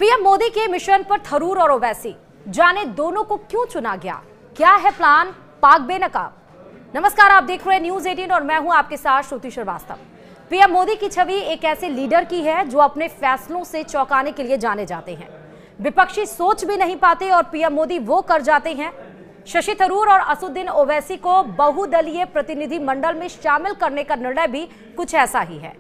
PM Modi के mission पर थरूर और ओवैसी, जाने दोनों को क्यों चुना गया, क्या है प्लान पाक बेनकाब। नमस्कार, आप देख रहे हैं न्यूज 18 और मैं हूं आपके साथ श्रुति श्रीवास्तव। पीएम मोदी की छवि एक ऐसे लीडर की है जो अपने फैसलों से चौंकाने के लिए जाने जाते हैं। विपक्षी सोच भी नहीं पाते और पीएम मोदी वो कर जाते हैं। शशि थरूर और असदुद्दीन ओवैसी को बहुदलीय प्रतिनिधि मंडल में शामिल करने का निर्णय भी कुछ ऐसा ही है।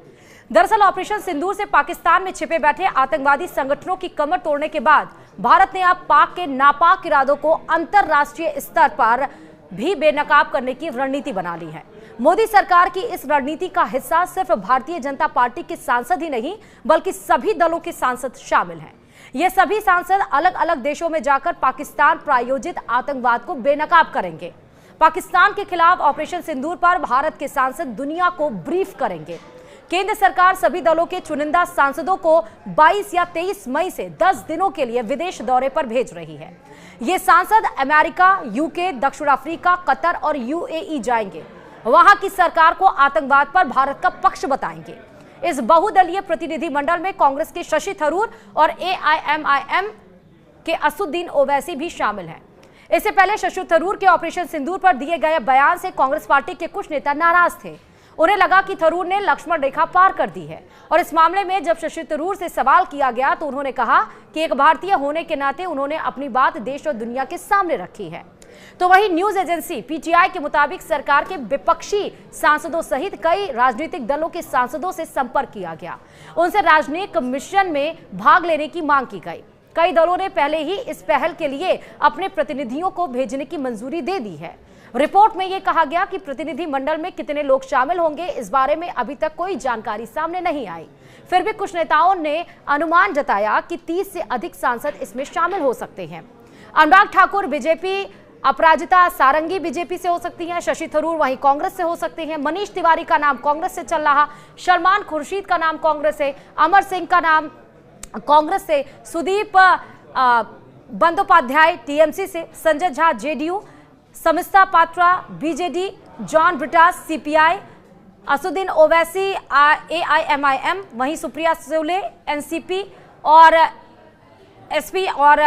दरअसल ऑपरेशन सिंदूर से पाकिस्तान में छिपे बैठे आतंकवादी संगठनों की कमर तोड़ने के बाद भारत ने अब पाक के नापाक इरादों को अंतर्राष्ट्रीय स्तर पर भी बेनकाब करने की रणनीति बना ली है। मोदी सरकार की इस रणनीति का हिस्सा सिर्फ भारतीय जनता पार्टी के सांसद ही नहीं बल्कि सभी दलों के सांसद शामिल हैं। ये सभी सांसद अलग अलग देशों में जाकर पाकिस्तान प्रायोजित आतंकवाद को बेनकाब करेंगे। पाकिस्तान के खिलाफ ऑपरेशन सिंदूर पर भारत के सांसद दुनिया को ब्रीफ करेंगे। केंद्र सरकार सभी दलों के चुनिंदा सांसदों को 22 या 23 मई से 10 दिनों के लिए विदेश दौरे पर भेज रही है। ये सांसद अमेरिका, यूके, दक्षिण अफ्रीका, कतर और यूएई जाएंगे। वहां की सरकार को आतंकवाद पर भारत का पक्ष बताएंगे। इस बहुदलीय प्रतिनिधि मंडल में कांग्रेस के शशि थरूर और एआईएमआईएम के असदुद्दीन ओवैसी भी शामिल हैं। इससे पहले शशि थरूर के ऑपरेशन सिंदूर पर दिए गए बयान से कांग्रेस पार्टी के कुछ नेता नाराज थे। उन्हें लगा कि थरूर ने लक्ष्मण रेखा पार कर दी है और इस मामले में जब शशि थरूर से सवाल किया गया तो उन्होंने कहा कि एक भारतीय होने के नाते उन्होंने अपनी बात देश और दुनिया के सामने रखी है। तो वहीं न्यूज एजेंसी पीटीआई के मुताबिक सरकार के विपक्षी सांसदों सहित कई राजनीतिक दलों के सांसदों से संपर्क किया गया। उनसे राजनीतिक मिशन में भाग लेने की मांग की गई। कई दलों ने पहले ही इस पहल के लिए अपने प्रतिनिधियों को भेजने की मंजूरी दे दी है। रिपोर्ट में यह कहा गया कि प्रतिनिधि मंडल में कितने लोग शामिल होंगे, इस बारे में अभी तक कोई जानकारी सामने नहीं आई। फिर भी कुछ नेताओं ने अनुमान जताया कि 30 से अधिक सांसद इसमें शामिल हो सकते हैं। अनुराग ठाकुर बीजेपी, अपराजिता सारंगी बीजेपी से हो सकती हैं, शशि थरूर वहीं कांग्रेस से हो सकते हैं, मनीष तिवारी का नाम कांग्रेस से चल रहा, सलमान खुर्शीद का नाम कांग्रेस से, अमर सिंह का नाम कांग्रेस से, सुदीप बंदोपाध्याय टीएमसी से, Sanjay Jha JDU, Sasmit Patra BJD, John Brittas CPI, Asaduddin Owaisi AIMIM, वहीं सुप्रिया सुले एनसीपी और एसपी और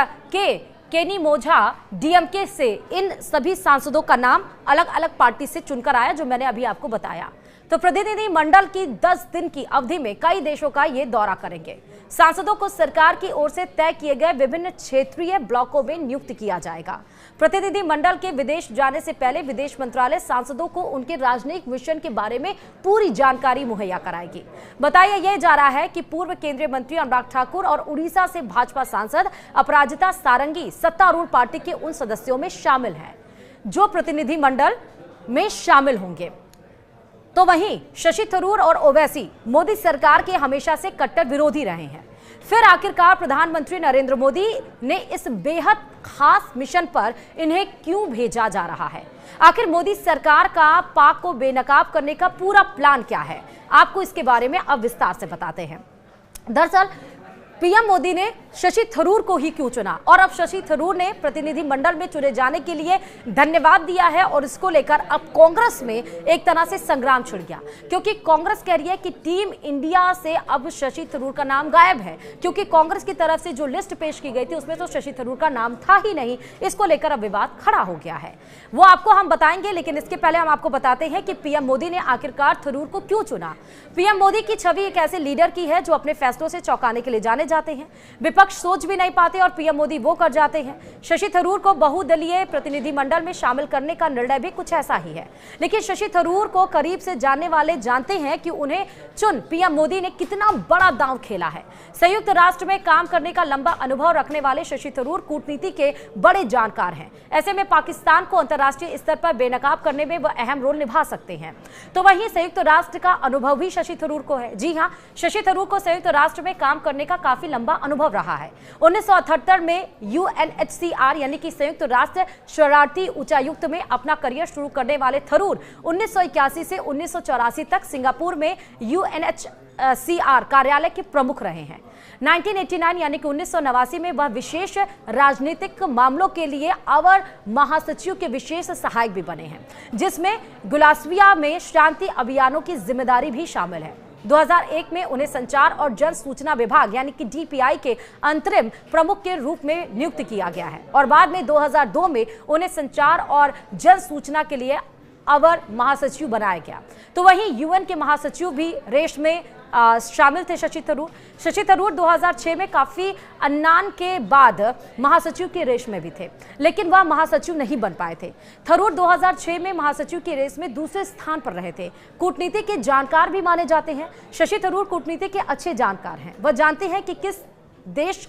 केनी मोझा डीएमके से। इन सभी सांसदों का नाम अलग अलग पार्टी से चुनकर आया जो मैंने अभी आपको बताया। तो प्रतिनिधि मंडल की 10 दिन की अवधि में कई देशों का ये दौरा करेंगे। सांसदों को सरकार की ओर से तय किए गए विभिन्न क्षेत्रीय ब्लॉकों में नियुक्त किया जाएगा। प्रतिनिधि मंडल के विदेश जाने से पहले विदेश मंत्रालय सांसदों को उनके राजनयिक मिशन के बारे में पूरी जानकारी मुहैया कराएगी। बताया यह जा रहा है कि पूर्व केंद्रीय मंत्री अनुराग ठाकुर और उड़ीसा से भाजपा सांसद अपराजिता सारंगी सत्तारूढ़ पार्टी के उन सदस्यों में शामिल हैं जो प्रतिनिधि मंडल में शामिल होंगे। तो वहीं शशि थरूर और ओवैसी मोदी सरकार के हमेशा से कट्टर विरोधी रहे हैं। फिर आखिरकार प्रधानमंत्री नरेंद्र मोदी ने इस बेहद खास मिशन पर इन्हें क्यों भेजा जा रहा है? आखिर मोदी सरकार का पाक को बेनकाब करने का पूरा प्लान क्या है? आपको इसके बारे में अब विस्तार से बताते हैं। दरअसल पीएम मोदी ने शशि थरूर को ही क्यों चुना और अब शशि थरूर ने प्रतिनिधि मंडल में चुने जाने के लिए धन्यवाद दिया है और इसको लेकर अब कांग्रेस में एक तरह से संग्राम छिड़ गया, क्योंकि कांग्रेस कह रही है कि टीम इंडिया से अब शशि थरूर का नाम गायब है, क्योंकि कांग्रेस की तरफ से जो लिस्ट पेश की गई थी उसमें तो शशि थरूर का नाम था ही नहीं। इसको लेकर अब विवाद खड़ा हो गया है, वो आपको हम बताएंगे, लेकिन इसके पहले हम आपको बताते हैं कि पीएम मोदी ने आखिरकार थरूर को क्यों चुना। पीएम मोदी की छवि एक ऐसे लीडर की है जो अपने फैसलों से चौंकाने के लिए जाने जाते हैं। विपक्ष सोच भी नहीं पाते और पीएम मोदी वो कर जाते हैं। शशि थरूर को बहुदलीय प्रतिनिधि मंडल में शामिल करने का निर्णय भी कुछ ऐसा ही है, लेकिन शशि थरूर को करीब से जानने वाले जानते हैं कि उन्हें चुन पीएम मोदी ने कितना बड़ा दांव खेला है। संयुक्त राष्ट्र में काम करने का लंबा अनुभव रखने वाले शशि थरूर कूटनीति के बड़े जानकार हैं। ऐसे में पाकिस्तान को अंतर्राष्ट्रीय स्तर पर बेनकाब करने में वह अहम रोल निभा सकते हैं। तो वहीं संयुक्त राष्ट्र का अनुभव भी शशि थरूर को है। जी हाँ, शशि थरूर को संयुक्त राष्ट्र में काम करने का काफी लंबा अनुभव रहा है। 1978 में यूएनएचसीआर यानी कि संयुक्त राष्ट्र शरणार्थी उच्चायुक्त में अपना करियर शुरू करने वाले थरूर 1981 से 1984 तक सिंगापुर में यूएनएचसीआर कार्यालय के प्रमुख रहे हैं। 1989 यानी कि 1989 में वह विशेष राजनीतिक मामलों के लिए अवर महासचिव के विशेष सहायक भी बने हैं, जिसमें गुलास्विया में शांति अभियानों की जिम्मेदारी भी शामिल है। 2001 में उन्हें संचार और जन सूचना विभाग यानी कि डीपीआई के अंतरिम प्रमुख के रूप में नियुक्त किया गया है और बाद में 2002 में उन्हें संचार और जन सूचना के लिए अवर महासचिव बनाया गया। तो वहीं यूएन के महासचिव भी रेस में शामिल थे शशि थरूर 2006 में काफी अन्नान के बाद महासचिव की रेस में भी थे, लेकिन वह महासचिव नहीं बन पाए थे। थरूर 2006 में महासचिव की रेस में दूसरे स्थान पर रहे थे। कूटनीति के जानकार भी माने जाते हैं। शशि थरूर कूटनीति के अच्छे जानकार हैं। वह जानते हैं कि किस देश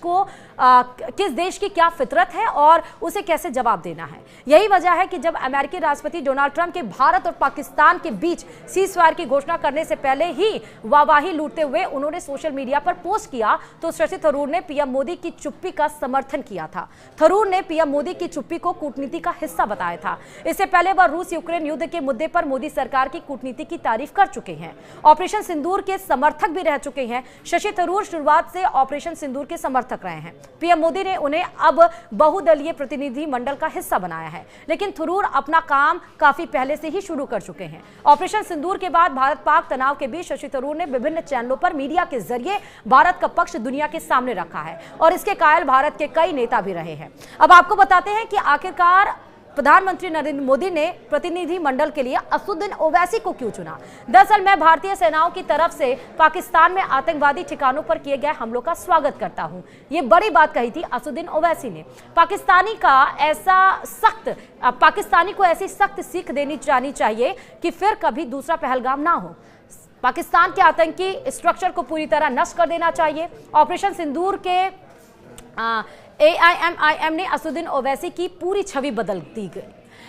की क्या फितरत है और उसे कैसे जवाब देना है। यही वजह है कि जब अमेरिकी राष्ट्रपति डोनाल्ड ट्रंप के भारत और पाकिस्तान के बीच सीज़फायर की घोषणा करने से पहले ही वाहवाही लूटते हुए उन्होंने सोशल मीडिया पर पोस्ट किया तो शशि थरूर ने पीएम मोदी की चुप्पी का समर्थन किया था। थरूर ने पीएम मोदी की चुप्पी को कूटनीति का हिस्सा बताया था। इससे पहले वह रूस यूक्रेन युद्ध के मुद्दे पर मोदी सरकार की कूटनीति की तारीफ कर चुके हैं। ऑपरेशन सिंदूर के समर्थक भी रह चुके हैं। शशि थरूर शुरुआत से ऑपरेशन सिंदूर के समर्थक रहे हैं। पीएम मोदी ने उन्हें अब बहुदलीय प्रतिनिधि मंडल का हिस्सा बनाया है, लेकिन थरूर अपना काम काफी पहले से ही शुरू कर चुके हैं। ऑपरेशन सिंदूर के बाद भारत पाक तनाव के बीच शशि थरूर ने विभिन्न चैनलों पर मीडिया के जरिए भारत का पक्ष दुनिया के सामने रखा है और इसके कायल भारत के कई नेता भी रहे हैं। अब आपको बताते हैं कि आखिरकार प्रधानमंत्री नरेंद्र मोदी ने प्रतिनिधि मंडल के लिए असदुद्दीन ओवैसी को क्यों चुना। दरअसल मैं भारतीय सेनाओं की तरफ से पाकिस्तान में आतंकवादी ठिकानों पर किए गए हमलों का स्वागत करता हूं, ये बड़ी बात कही थी असदुद्दीन ओवैसी ने। पाकिस्तानी को ऐसी सख्त सीख देनी जानी चाहिए कि फिर कभी दूसरा पहलगाम ना हो। पाकिस्तान के आतंकी स्ट्रक्चर को पूरी तरह नष्ट कर देना चाहिए। ऑपरेशन सिंदूर के AIMIM ने असदुद्दीन ओवैसी की पूरी छवि बदल दी गई।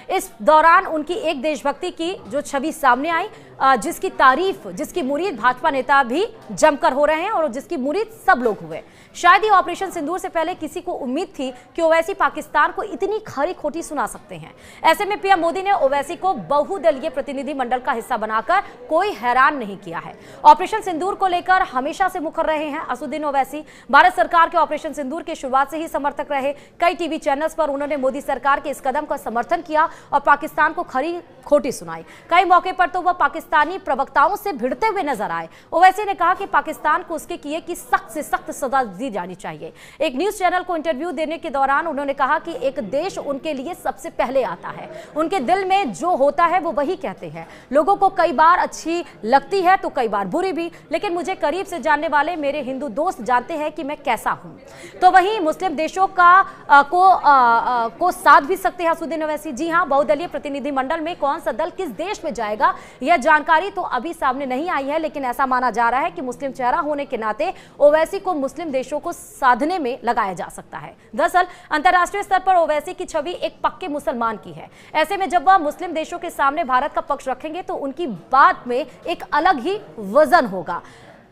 इस दौरान उनकी एक देशभक्ति की जो छवि सामने आई, जिसकी तारीफ, जिसकी मुरीद भाजपा नेता भी जमकर हो रहे हैं और जिसकी मुरीद सब लोग हुए। शायद ही ऑपरेशन सिंदूर से पहले किसी को उम्मीद थी कि ओवैसी पाकिस्तान को इतनी खरी खोटी सुना सकते हैं। ऐसे में पीएम मोदी ने ओवैसी को बहुदलीय प्रतिनिधि मंडल का हिस्सा बनाकर कोई हैरान नहीं किया है। ऑपरेशन सिंदूर को लेकर हमेशा से मुखर रहे हैं असदुद्दीन ओवैसी। भारत सरकार के ऑपरेशन सिंदूर के शुरुआत से ही समर्थक रहे। कई टीवी चैनल्स पर उन्होंने मोदी सरकार के इस कदम का समर्थन किया और पाकिस्तान को खरी खोटी सुनाई। कई मौके पर तो वह पाकिस्तानी प्रवक्ताओं से भिड़ते हुए नजर आए। ओवैसी ने कहा कि पाकिस्तान को उसके किए की सख्त से सख्त सजा दी जानी चाहिए। एक न्यूज चैनल को इंटरव्यू देने के दौरान उन्होंने कहा कि एक देश उनके लिए सबसे पहले आता है। उनके दिल में जो होता है वो वही कहते हैं। लोगों को कई बार अच्छी लगती है तो कई बार बुरी भी, लेकिन मुझे करीब से जानने वाले मेरे हिंदू दोस्त जानते हैं कि मैं कैसा हूं। तो वहीं मुस्लिम देशों को साथ भी सकते हैं असदुद्दीन ओवैसी। जी हां, बहुदलीय प्रतिनिधि मंडल में कौन सा दल किस देश में जाएगा यह जानकारी तो अभी सामने नहीं आई है, लेकिन ऐसा माना जा रहा है कि मुस्लिम चेहरा होने के नाते ओवैसी को मुस्लिम देशों को साधने में लगाया जा सकता है। दरअसल अंतर्राष्ट्रीय स्तर पर ओवैसी की छवि एक पक्के मुसलमान की है। ऐसे में जब वह मुस्लिम देशों के सामने भारत का पक्ष रखेंगे तो उनकी बात में एक अलग ही वजन होगा।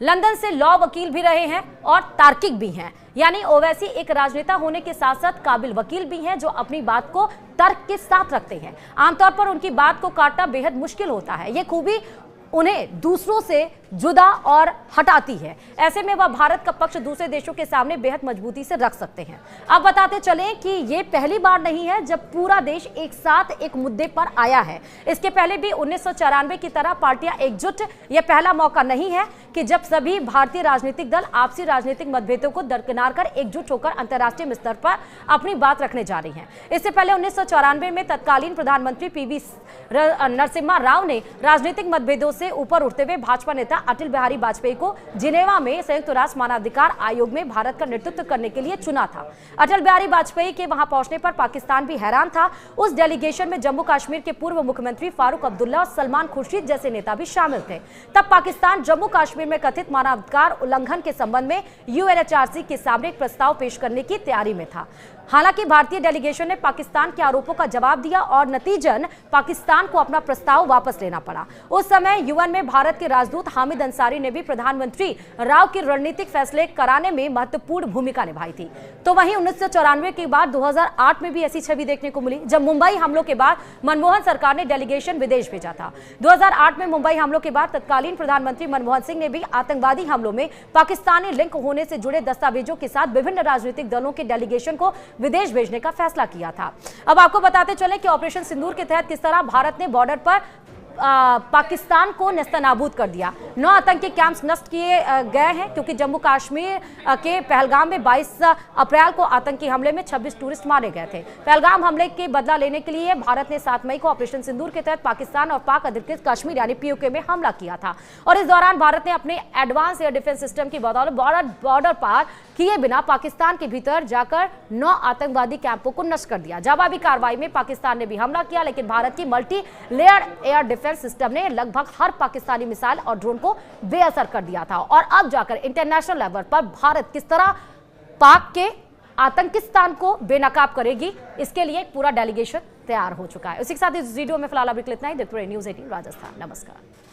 लंदन से लॉ वकील भी रहे हैं और तार्किक भी हैं, यानी ओवैसी एक राजनेता होने के साथ साथ काबिल वकील भी हैं जो अपनी बात को तर्क के साथ रखते हैं। आमतौर पर उनकी बात को काटना बेहद मुश्किल होता है। ये खूबी उन्हें दूसरों से जुदा और हटाती है। ऐसे में वह भारत का पक्ष दूसरे देशों के सामने बेहद मजबूती से रख सकते हैं। अब बताते चलें कि ये पहली बार नहीं है जब पूरा देश एक साथ एक मुद्दे पर आया है। इसके पहले भी 1994 की तरह पार्टियां एकजुट, यह पहला मौका नहीं है कि जब सभी भारतीय राजनीतिक दल आपसी राजनीतिक मतभेदों को दरकिनार कर एकजुट होकर अंतर्राष्ट्रीय स्तर पर अपनी बात रखने जा रही हैं। इससे पहले 1994 में तत्कालीन प्रधानमंत्री PV नरसिम्हा राव ने राजनीतिक मतभेदों से ऊपर उठते हुए भाजपा नेता अटल बिहारी वाजपेयी को जिनेवा में संयुक्त राष्ट्र मानवाधिकार आयोग में भारत का नेतृत्व करने के लिए चुना था। अटल बिहारी वाजपेयी के वहां पहुंचने पर पाकिस्तान भी हैरान था। उस डेलीगेशन में जम्मू कश्मीर के पूर्व मुख्यमंत्री फारूक अब्दुल्ला और सलमान खुर्शीद जैसे नेता भी शामिल थे। तब पाकिस्तान जम्मू कश्मीर में कथित मानवाधिकार उल्लंघन के संबंध में UNHRC के सामने एक प्रस्ताव पेश करने की तैयारी में था। हालांकि भारतीय डेलीगेशन ने पाकिस्तान के आरोपों का जवाब दिया और नतीजन पाकिस्तान को अपना प्रस्ताव वापस लेना पड़ा। उस समय UN में भारत के राजदूत हामिद अंसारी ने भी प्रधानमंत्री राव की रणनीतिक फैसले कराने में महत्वपूर्ण भूमिका निभाई थी। तो वहीं 1994 के बाद 2008 में भी ऐसी छवि देखने को मिली जब मुंबई हमलों के बाद मनमोहन सरकार ने डेलीगेशन विदेश भेजा था। 2008 में मुंबई हमलों के बाद तत्कालीन प्रधानमंत्री मनमोहन सिंह ने भी आतंकवादी हमलों में पाकिस्तानी लिंक होने से जुड़े दस्तावेजों के साथ विभिन्न राजनीतिक दलों के डेलीगेशन को विदेश भेजने का फैसला किया था। अब आपको बताते चले कि ऑपरेशन सिंदूर के तहत किस तरह भारत ने बॉर्डर पर पाकिस्तान को नेस्तनाबूद कर दिया। 9 आतंकी कैंप्स नष्ट किए गए हैं, क्योंकि जम्मू कश्मीर के पहलगाम में 22 अप्रैल को आतंकी हमले में 26 टूरिस्ट मारे गए थे। पहलगाम हमले के बदला लेने के लिए भारत ने 7 मई को ऑपरेशन सिंदूर के तहत पाकिस्तान और पाक अधिकृत कश्मीर यानी पीओके में हमला किया था, और इस दौरान भारत ने अपने एडवांस एयर डिफेंस सिस्टम की बदौलत बॉर्डर पार किए बिना पाकिस्तान के भीतर जाकर 9 आतंकवादी कैंपों को नष्ट कर दिया। जवाबी कार्रवाई में पाकिस्तान ने भी हमला किया, लेकिन भारत की multi layer air defence system ने लगभग हर पाकिस्तानी मिसाइल और ड्रोन को बेअसर कर दिया था। और अब जाकर इंटरनेशनल लेवल पर भारत किस तरह पाक के आतंकिस्तान को बेनकाब करेगी, इसके लिए एक पूरा डेलीगेशन तैयार हो चुका है। उसी के साथ इस वीडियो में फिलहाल अभी इतना ही। देखते रहिए न्यूज़ 18 राजस्थान। नमस्कार।